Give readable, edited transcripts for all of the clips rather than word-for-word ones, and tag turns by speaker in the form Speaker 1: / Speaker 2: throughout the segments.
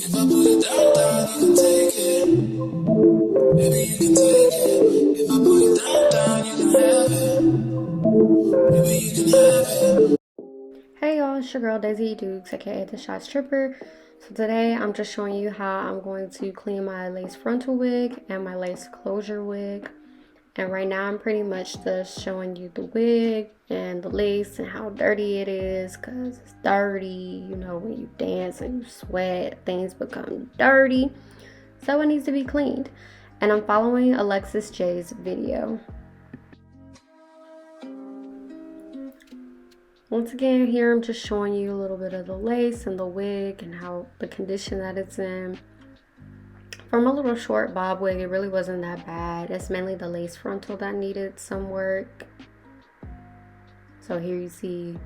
Speaker 1: If I put it down, down, you can take it. Maybe you can take it. If I put it down, down, you can have it. Maybe you can have it.
Speaker 2: Hey y'all, it's your girl Daisy Dukes, aka the Shot Stripper. So today I'm just showing you how I'm going to clean my lace frontal wig and my lace closure wig. And right now I'm pretty much just showing you the wig and the lace and how dirty it is, because it's dirty. You know, when you dance and you sweat, things become dirty. So it needs to be cleaned. And I'm following Alexis J's video. Once again, here I'm just showing you a little bit of the lace and the wig and how the condition that it's in. From a little short bob wig, it really wasn't that bad. It's mainly the lace frontal that needed some work. So here you see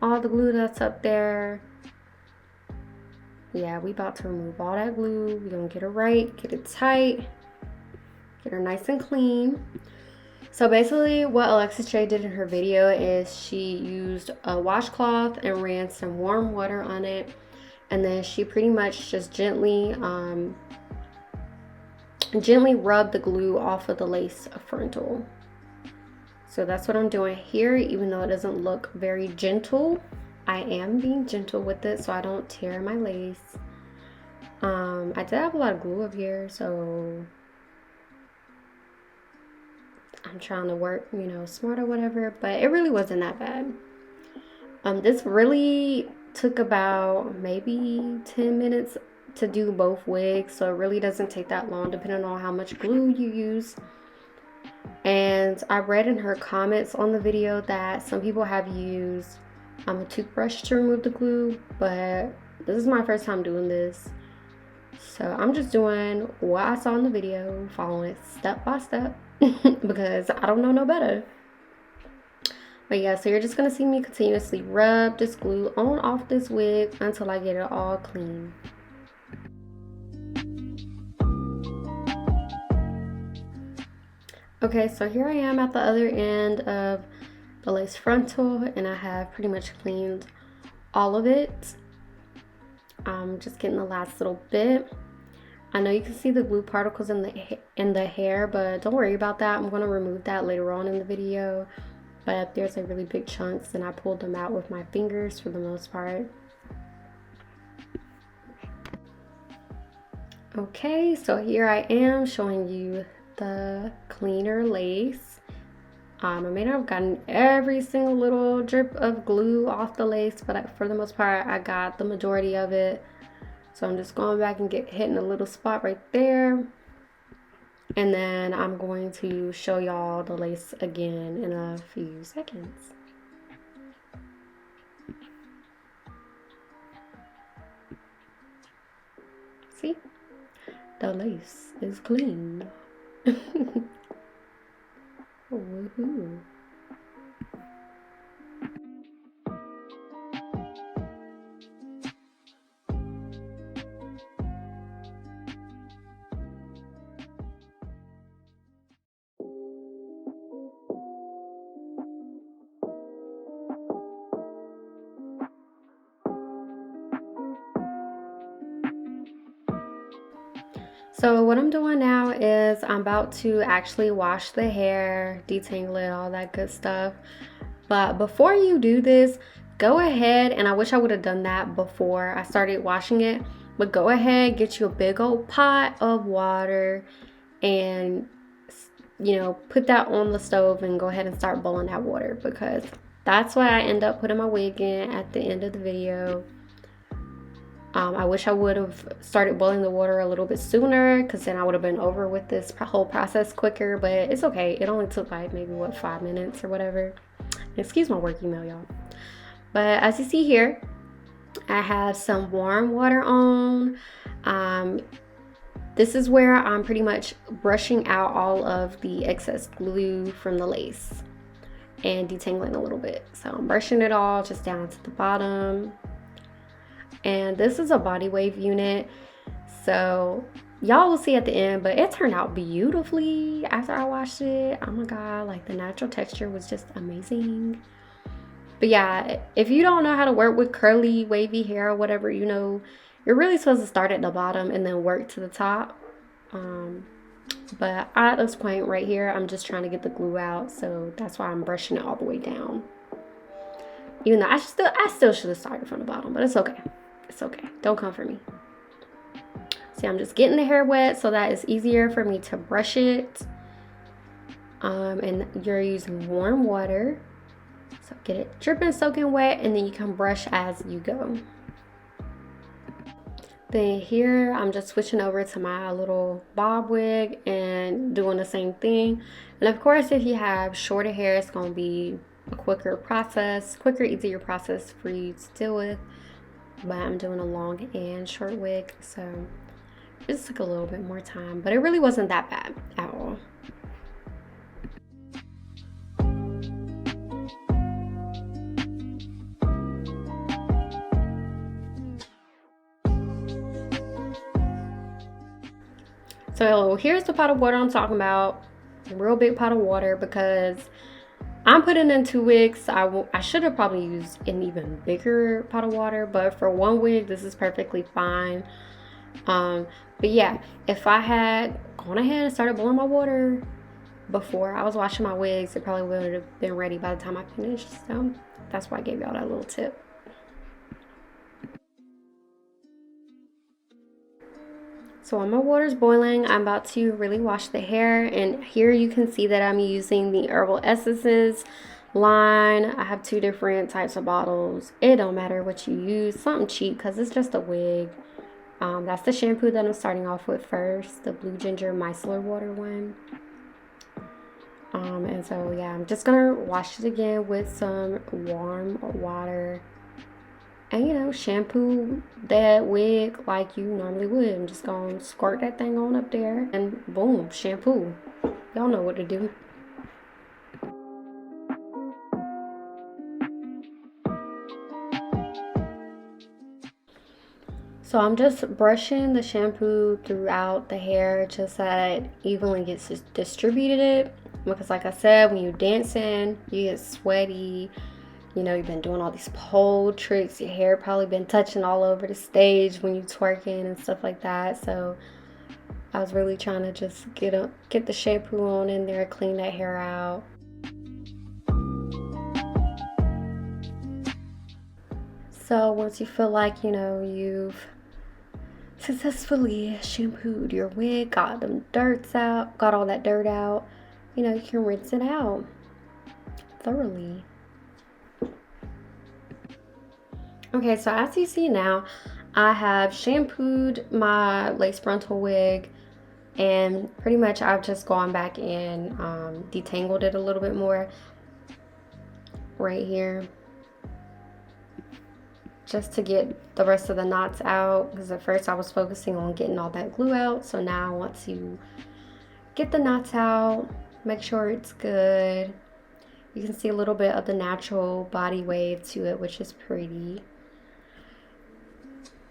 Speaker 2: all the glue that's up there. Yeah, we about to remove all that glue. We're gonna get it right, get it tight, get her nice and clean. So basically what Alexis J did in her video is she used a washcloth and ran some warm water on it, and then she pretty much just gently rubbed the glue off of the lace frontal. So that's what I'm doing here. Even though it doesn't look very gentle, I am being gentle with it so I don't tear my lace. I did have a lot of glue up here, so I'm trying to work, you know, smart or whatever, but it really wasn't that bad. This really took about maybe 10 minutes to do both wigs, so it really doesn't take that long depending on how much glue you use. And I read in her comments on the video that some people have used a toothbrush to remove the glue, but this is my first time doing this. So I'm just doing what I saw in the video, following it step by step. Because I don't know no better. But yeah, so you're just gonna see me continuously rub this glue on off this wig until I get it all clean. Okay, so here I am at the other end of the lace frontal, and I have pretty much cleaned all of it. I'm just getting the last little bit. I know you can see the glue particles in the hair, but don't worry about that. I'm going to remove that later on in the video. But there's like really big chunks, and I pulled them out with my fingers for the most part. Okay, so here I am showing you the cleaner lace. I may not have gotten every single little drip of glue off the lace, but for the most part, I got the majority of it. So I'm just going back and hitting a little spot right there. And then I'm going to show y'all the lace again in a few seconds. See? The lace is clean. Woohoo. So what I'm doing now is I'm about to actually wash the hair, detangle it, all that good stuff. But before you do this, go ahead, and I wish I would have done that before I started washing it, but go ahead, get you a big old pot of water and, you know, put that on the stove and go ahead and start boiling that water, because that's what I end up putting my wig in at the end of the video. I wish I would have started boiling the water a little bit sooner, because then I would have been over with this whole process quicker, but it's okay. It only took like maybe, what, 5 minutes or whatever. Excuse my work email, y'all. But as you see here, I have some warm water on. This is where I'm pretty much brushing out all of the excess glue from the lace and detangling a little bit. So I'm brushing it all just down to the bottom. And this is a body wave unit, so y'all will see at the end, but it turned out beautifully after I washed it. Oh my god, like the natural texture was just amazing. But yeah, if you don't know how to work with curly wavy hair or whatever, you know, You're really supposed to start at the bottom and then work to the top. But at this point right here, I'm just trying to get the glue out, so that's why I'm brushing it all the way down. Even though I still should have started from the bottom, but it's okay. It's okay. Don't come for me. See, I'm just getting the hair wet so that it's easier for me to brush it. And you're using warm water. So get it dripping, soaking wet, and then you can brush as you go. Then here, I'm just switching over to my little bob wig and doing the same thing. And of course, if you have shorter hair, it's going to be a quicker, easier process for you to deal with. But I'm doing a long and short wig, so it just took a little bit more time. But it really wasn't that bad at all. So here's the pot of water I'm talking about, a real big pot of water, because I'm putting in 2 wigs. I should have probably used an even bigger pot of water, but for 1 wig, this is perfectly fine. But yeah, if I had gone ahead and started boiling my water before I was washing my wigs, it probably would have been ready by the time I finished. So that's why I gave y'all that little tip. So while my water's boiling, I'm about to really wash the hair, and here you can see that I'm using the Herbal Essences line. I have 2 different types of bottles. It don't matter what you use, something cheap because it's just a wig. That's the shampoo that I'm starting off with first, the Blue Ginger Micellar Water one. And so yeah, I'm just gonna wash it again with some warm water. And, you know, shampoo that wig like you normally would. I'm just gonna squirt that thing on up there and boom, shampoo. Y'all know what to do. So I'm just brushing the shampoo throughout the hair just so that it evenly gets distributed. Because like I said, when you're dancing, you get sweaty. You know, you've been doing all these pole tricks. Your hair probably been touching all over the stage when you twerking and stuff like that. So I was really trying to just get the shampoo on in there, clean that hair out. So once you feel like, you know, you've successfully shampooed your wig, got them dirts out, got all that dirt out, you know, you can rinse it out thoroughly. Okay, so as you see now, I have shampooed my lace frontal wig, and pretty much I've just gone back and detangled it a little bit more right here, just to get the rest of the knots out, because at first I was focusing on getting all that glue out. So now I want to get the knots out, make sure it's good. You can see a little bit of the natural body wave to it, which is pretty.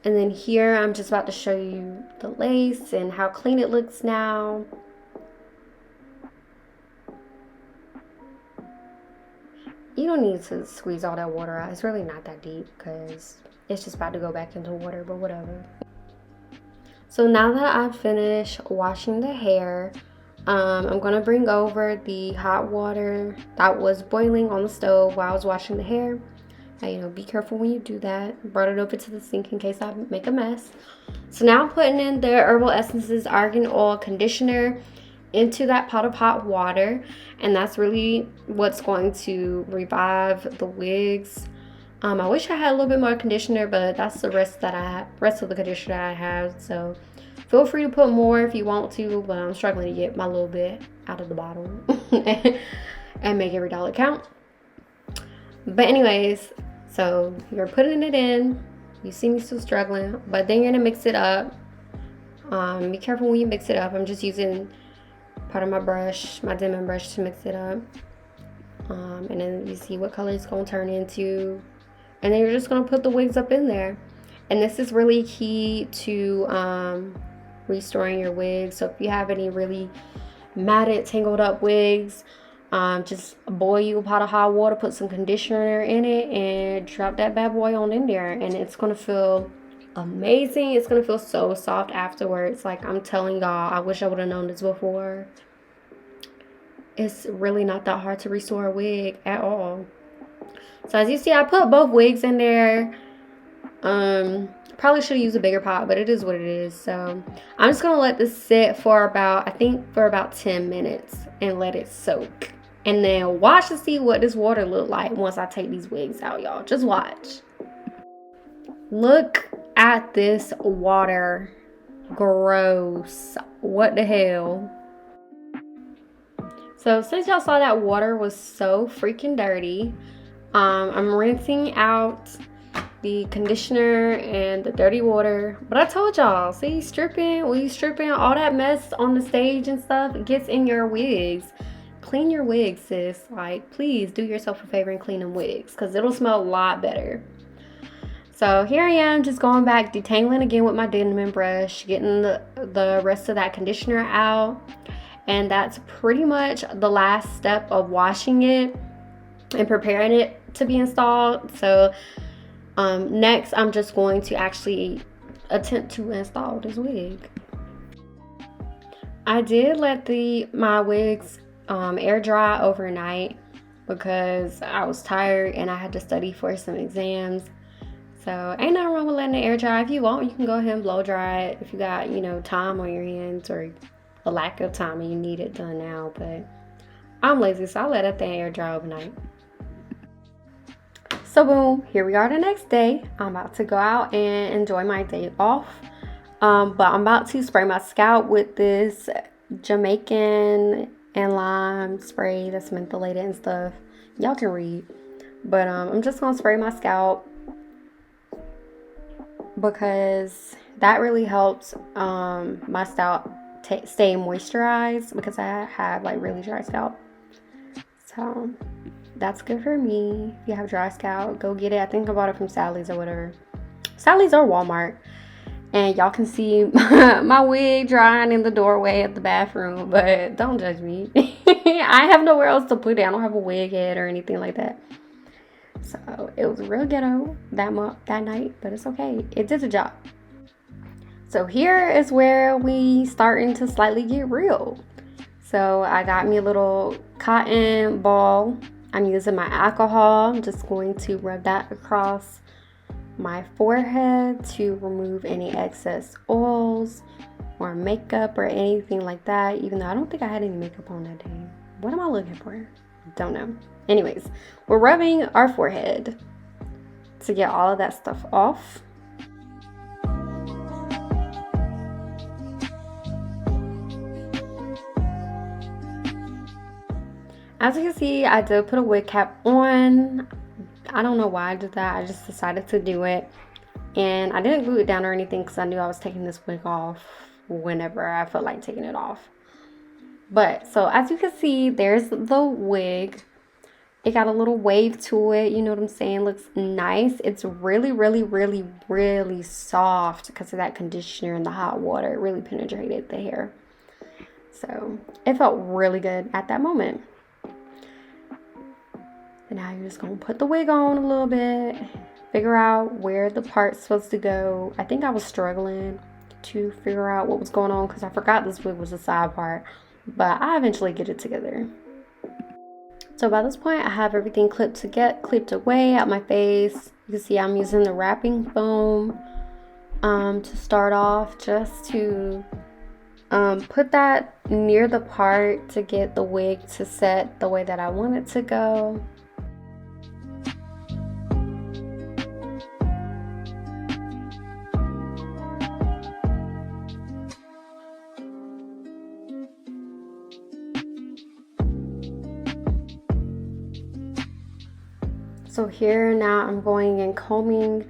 Speaker 2: And then here I'm just about to show you the lace and how clean it looks now. You don't need to squeeze all that water out. It's really not that deep because it's just about to go back into water, but whatever. So now that I've finished washing the hair, I'm going to bring over the hot water that was boiling on the stove while I was washing the hair. You know, be careful when you do that. Brought it over to the sink in case I make a mess. So now I'm putting in the Herbal Essences Argan Oil Conditioner into that pot of hot water, and that's really what's going to revive the wigs. I wish I had a little bit more conditioner, but that's the rest of the conditioner that I have. So feel free to put more if you want to, but I'm struggling to get my little bit out of the bottle and make every dollar count. But anyways, so you're putting it in. You see me still struggling, but then you're gonna mix it up. Be careful when you mix it up. I'm just using part of my brush, my diamond brush, to mix it up. And then you see what color it's gonna turn into. And then you're just gonna put the wigs up in there. And this is really key to restoring your wigs. So if you have any really matted, tangled up wigs, just boil you a pot of hot water, put some conditioner in it, and drop that bad boy on in there, and it's gonna feel amazing. It's gonna feel so soft afterwards. Like, I'm telling y'all, I wish I would have known this before. It's really not that hard to restore a wig at all. So as you see, I put both wigs in there. Probably should have used a bigger pot, but it is what it is. So I'm just gonna let this sit for about, I think for about 10 minutes and let it soak. And then watch to see what this water look like once I take these wigs out, y'all. Just watch. Look at this water. Gross. What the hell? So since y'all saw that water was so freaking dirty, I'm rinsing out the conditioner and the dirty water. But I told y'all, see, stripping, when you stripping, all that mess on the stage and stuff gets in your wigs. Clean your wigs, sis. Like, please do yourself a favor and clean them wigs, because it'll smell a lot better. So here I am, just going back, detangling again with my denim brush, getting the rest of that conditioner out. And that's pretty much the last step of washing it and preparing it to be installed. So next, I'm just going to actually attempt to install this wig. I did let my wigs air dry overnight because I was tired and I had to study for some exams. So ain't nothing wrong with letting it air dry. If you want, you can go ahead and blow dry it if you got, time on your hands or a lack of time and you need it done now. But I'm lazy, so I let that thing air dry overnight. So boom, here we are the next day. I'm about to go out and enjoy my day off. But I'm about to spray my scalp with this Jamaican and lime spray that's mentholated and stuff. Y'all can read. But I'm just gonna spray my scalp because that really helps my scalp stay moisturized, because I have like really dry scalp. So that's good for me. If you have dry scalp, go get it. I think I bought it from Sally's or whatever. Sally's or Walmart. And y'all can see my wig drying in the doorway of the bathroom, but don't judge me. I have nowhere else to put it. I don't have a wig head or anything like that. So it was real ghetto that night, but it's okay. It did the job. So here is where we starting to slightly get real. So I got me a little cotton ball. I'm using my alcohol. I'm just going to rub that across my forehead to remove any excess oils or makeup or anything like that, even though I don't think I had any makeup on that day. What am I looking for? Don't know. Anyways, we're rubbing our forehead to get all of that stuff off. As you can see, I did put a wig cap on. I don't know why I did that. I just decided to do it. And I didn't glue it down or anything because I knew I was taking this wig off whenever I felt like taking it off. But so as you can see, there's the wig. It got a little wave to it. You know what I'm saying? Looks nice. It's really, really, really, really soft because of that conditioner and the hot water. It really penetrated the hair. So it felt really good at that moment. And now you're just going to put the wig on a little bit. Figure out where the part's supposed to go. I think I was struggling to figure out what was going on because I forgot this wig was a side part. But I eventually get it together. So by this point, I have everything clipped away out my face. You can see I'm using the wrapping foam to start off, just to put that near the part to get the wig to set the way that I want it to go. So here now I'm going and combing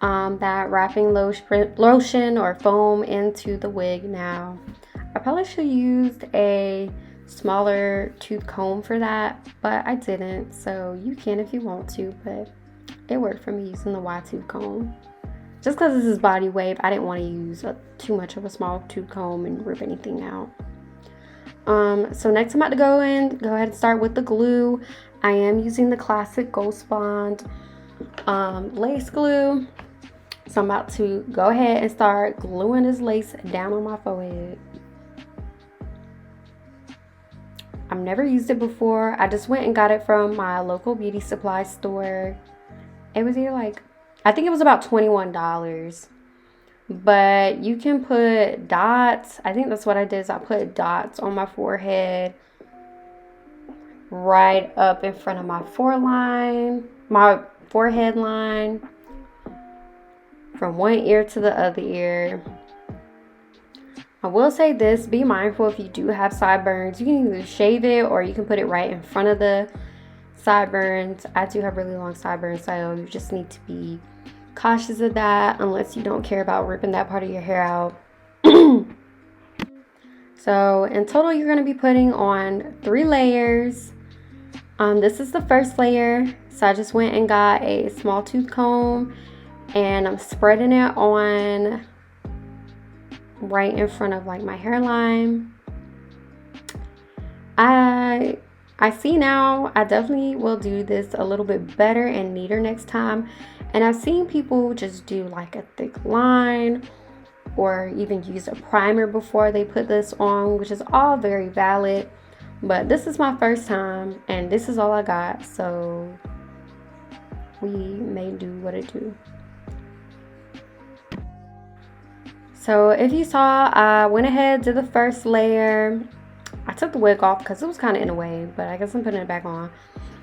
Speaker 2: that wrapping lotion or foam into the wig now. I probably should have used a smaller tooth comb for that, but I didn't. So you can if you want to, but it worked for me using the wide tooth comb. Just because this is body wave, I didn't want to use too much of a small tooth comb and rip anything out. So next I'm about to go ahead and start with the glue. I am using the classic Ghost Bond lace glue. So I'm about to go ahead and start gluing this lace down on my forehead. I've never used it before. I just went and got it from my local beauty supply store. It was either like, I think it was about $21. But you can put dots. I think that's what I did, is I put dots on my forehead, right up in front of my forehead line, from one ear to the other ear. I will say this, be mindful if you do have sideburns. You can either shave it or you can put it right in front of the sideburns. I do have really long sideburns, so you just need to be cautious of that, unless you don't care about ripping that part of your hair out. So in total, you're going to be putting on 3 layers. This is the first layer. So I just went and got a small tooth comb and I'm spreading it on right in front of like my hairline. I see now I definitely will do this a little bit better and neater next time. And I've seen people just do like a thick line or even use a primer before they put this on, which is all very valid. But this is my first time and this is all I got, so we may do what it do. So if you saw, I went ahead, did the first layer. I took the wig off because it was kind of in the way, but I guess I'm putting it back on.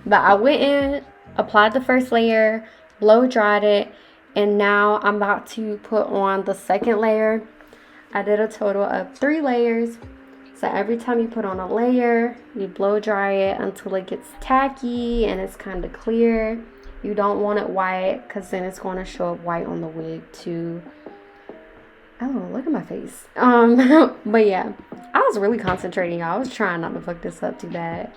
Speaker 2: But I went in, applied the first layer, blow dried it, and now I'm about to put on the second layer. I did a total of 3 layers. So every time you put on a layer, you blow dry it until it gets tacky and it's kind of clear. You don't want it white because then it's going to show up white on the wig too. Oh, look at my face. But yeah, I was really concentrating, y'all. I was trying not to fuck this up too bad.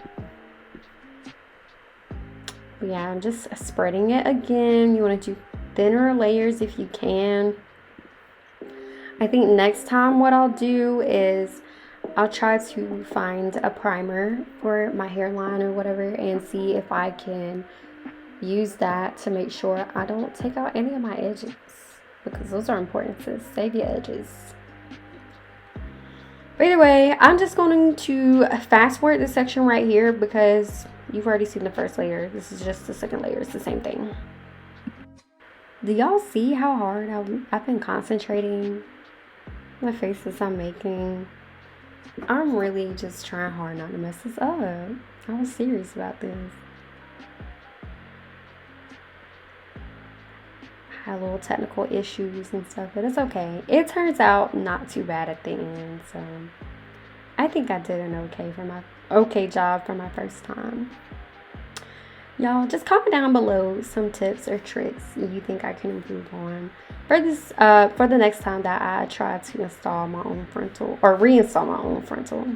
Speaker 2: But yeah, I'm just spreading it again. You want to do thinner layers if you can. I think next time what I'll do is I'll try to find a primer for my hairline or whatever and see if I can use that to make sure I don't take out any of my edges, because those are important, sis. Save your edges. But either way, I'm just going to fast forward this section right here because you've already seen the first layer. This is just the second layer. It's the same thing. Do y'all see how hard I've been concentrating on the faces I'm making? I'm really just trying hard not to mess this up. I was serious about this. Had little technical issues and stuff, but it's okay. It turns out not too bad at the end, so I think I did an okay job for my first time. Y'all, just comment down below some tips or tricks you think I can improve on for this for the next time that I try to install my own frontal or reinstall my own frontal.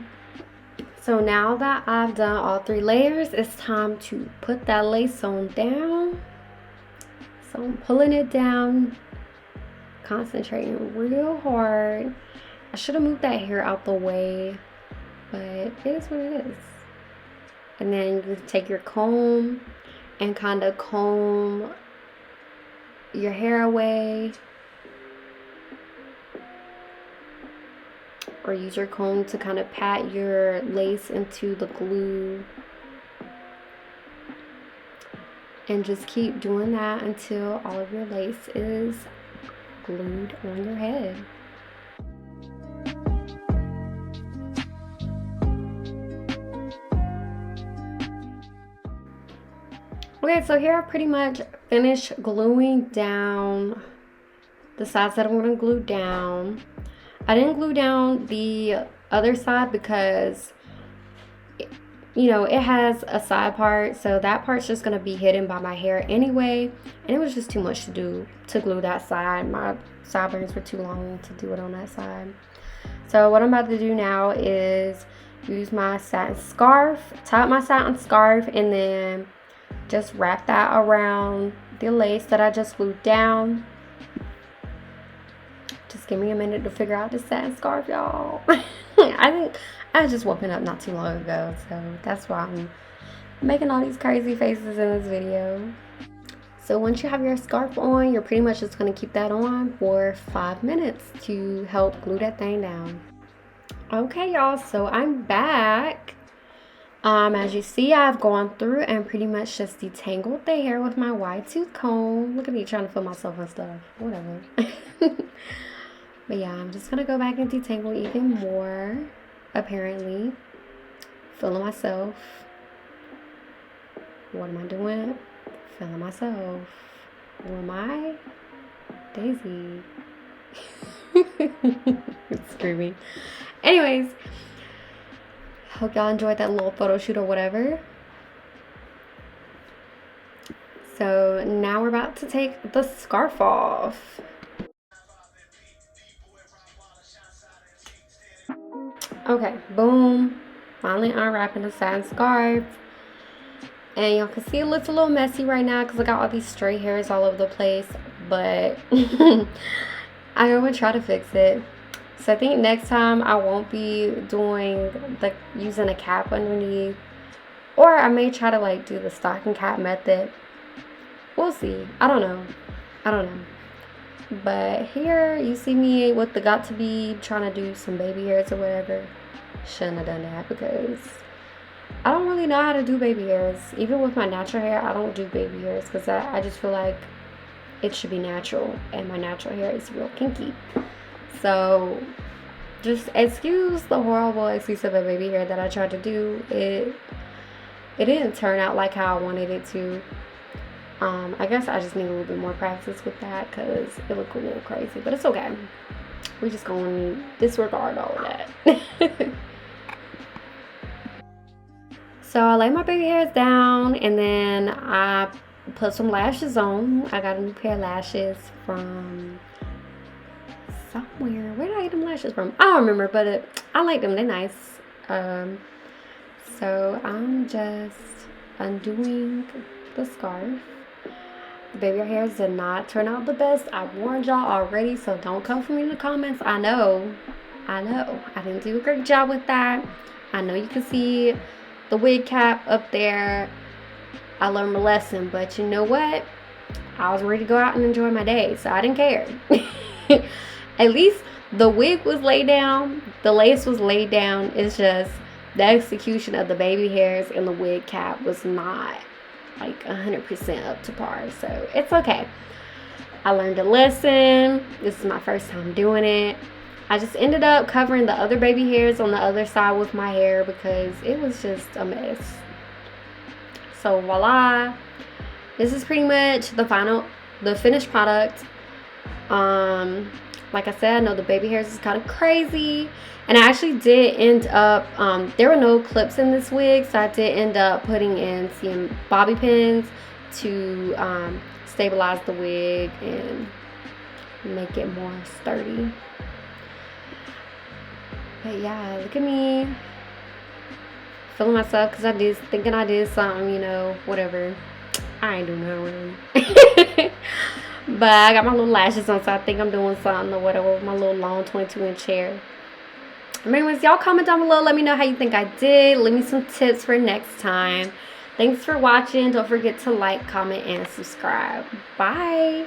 Speaker 2: So now that I've done all 3 layers, it's time to put that lace on down. So I'm pulling it down, concentrating real hard. I should have moved that hair out the way, but it is what it is. And then you take your comb and kind of comb your hair away. Or use your comb to kind of pat your lace into the glue. And just keep doing that until all of your lace is glued on your head. Okay, so here I pretty much finished gluing down the sides that I want to glue down. I didn't glue down the other side because you know, it has a side part, so that part's just going to be hidden by my hair anyway, and it was just too much to do to glue that side. My sideburns were too long to do it on that side. So what I'm about to do now is use my satin scarf, tie up my satin scarf, and then just wrap that around the lace that I just glued down. Just give me a minute to figure out the satin scarf, y'all. I was just woken up not too long ago, so that's why I'm making all these crazy faces in this video. So once you have your scarf on, you're pretty much just going to keep that on for 5 minutes to help glue that thing down. Okay, y'all, so I'm back. As you see, I've gone through and pretty much just detangled the hair with my wide tooth comb. Look at me trying to feel myself and stuff. Whatever. But yeah, I'm just gonna go back and detangle even more. Apparently, feeling myself. What am I doing? Feeling myself. Who am I? Daisy. Screaming. Anyways, hope y'all enjoyed that little photo shoot or whatever. So now we're about to take the scarf off. Okay, boom. Finally unwrapping the satin scarf. And y'all can see it looks a little messy right now because I got all these stray hairs all over the place. But I'm going to try to fix it. So I think next time I won't be doing using a cap underneath. Or I may try to like do the stocking cap method. We'll see. I don't know. But here you see me with the got to be trying to do some baby hairs or whatever. Shouldn't have done that because I don't really know how to do baby hairs. Even with my natural hair, I don't do baby hairs because I just feel like it should be natural and my natural hair is real kinky. So just excuse the horrible excuse of a baby hair that I tried to do. It didn't turn out like how I wanted it to. I guess I just need a little bit more practice with that because it looked a little crazy, but it's okay. We're just going to disregard all of that. So I laid my baby hairs down and then I put some lashes on. I got a new pair of lashes from somewhere. Where did I get them lashes from? I don't remember, but I like them. They're nice. So I'm just undoing the scarf. The baby hairs did not turn out the best. I warned y'all already, so don't come for me in the comments. I know. I didn't do a great job with that. I know you can see the wig cap up there. I learned my lesson, but you know what? I was ready to go out and enjoy my day, so I didn't care. At least the wig was laid down. The lace was laid down. It's just the execution of the baby hairs and the wig cap was not like 100% up to par, so it's okay. I learned a lesson. This is my first time doing it. I just ended up covering the other baby hairs on the other side with my hair because it was just a mess. So voila, this is pretty much the finished product. Like I said, I know the baby hairs is kind of crazy, and I actually did end up there were no clips in this wig, so I did end up putting in some bobby pins to stabilize the wig and make it more sturdy. But yeah, look at me feeling myself because thinking I did something, whatever. I ain't doing nothing really. But I got my little lashes on, so I think I'm doing something or whatever with my little long 22-inch hair. But anyways, y'all comment down below. Let me know how you think I did. Leave me some tips for next time. Thanks for watching. Don't forget to like, comment, and subscribe. Bye.